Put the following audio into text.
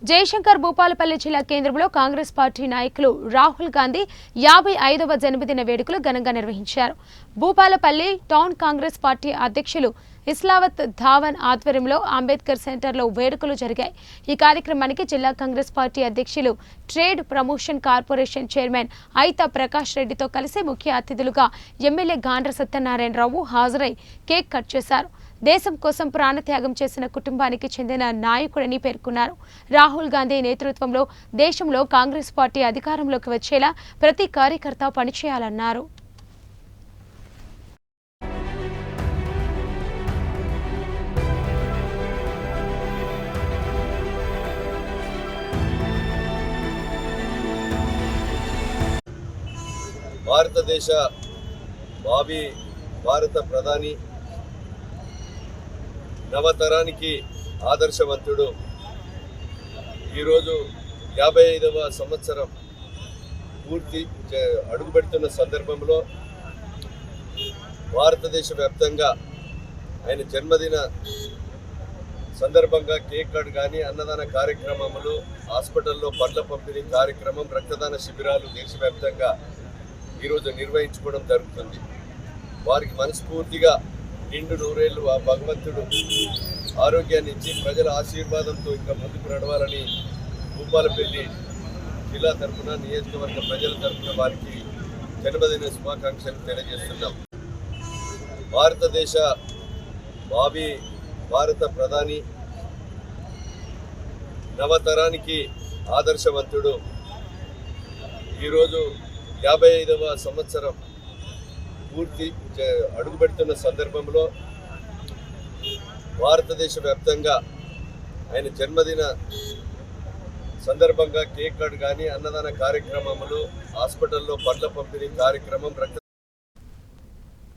జయశంకర్ భూపాలపల్లి జిల్లా కేంద్రంలో కాంగ్రెస్ పార్టీ నాయకులు రాహుల్ గాంధీ 55వ జన్మదిన వేడుకలు ఘనంగా నిర్వహించారు. భూపాలపల్లి టౌన్ కాంగ్రెస్ పార్టీ అధ్యక్షులు ఇస్లావత్ ధావన్ ఆధ్వర్యంలో అంబేద్కర్ సెంటర్లో వేడుకలు జరిగాయి. ఈ కార్యక్రమానికి జిల్లా కాంగ్రెస్ పార్టీ అధ్యక్షులు trade promotion corporation chairman ఐతా Prakash రెడ్డితో కలిసి ముఖ్య అతిథులుగా ఎమ్మెల్యే గాండ్ర సత్యనారాయణరావు హాజరై కేక్ కట్ చేశారు. దేశం కోసం ప్రాణత్యాగం చేసిన కుటుంబానికి చెందిన నాయకుడని పేర్కొన్నారు. రాహుల్ గాంధీ నేతృత్వంలో దేశంలో కాంగ్రెస్ పార్టీ అధికారంలోకి వచ్చేలా ప్రతి కార్యకర్త పనిచేయాలన్నారు. భారతదేశ భావి భారత ప్రధాని, నవతరానికి ఆదర్శవంతుడు, ఈరోజు 55వ సంవత్సరం పూర్తి అడుగుపెడుతున్న సందర్భంలో భారతదేశ వ్యాప్తంగా ఆయన జన్మదిన సందర్భంగా కేక్ కట్ కానీ, అన్నదాన కార్యక్రమములు, హాస్పిటల్లో పండ్ల పంపిణీ కార్యక్రమం, రక్తదాన శిబిరాలు దేశవ్యాప్తంగా ఈరోజు నిర్వహించుకోవడం జరుగుతుంది. వారికి మనస్ఫూర్తిగా నిండు నూరేళ్లు ఆ భగవంతుడు ఆరోగ్యాన్ని ఇచ్చి ప్రజల ఆశీర్వాదంతో ఇంకా ముందుకు నడవాలని భూపాలపల్లి జిల్లా తరఫున, నియోజకవర్గ ప్రజల తరఫున వారికి జన్మదిన శుభాకాంక్షలు తెలియజేస్తున్నాం. భారతదేశ భావి భారత ప్రధాని, నవతరానికి ఆదర్శవంతుడు, ఈరోజు 55వ సంవత్సరం పూర్తి అడుగుపెడుతున్న సందర్భంలో భారతదేశ వ్యాప్తంగా ఆయన జన్మదిన సందర్భంగా కేక్ కట్ కానీ, అన్నదాన కార్యక్రమములు, హాస్పిటల్లో పండ్ల పంపిణీ కార్యక్రమం,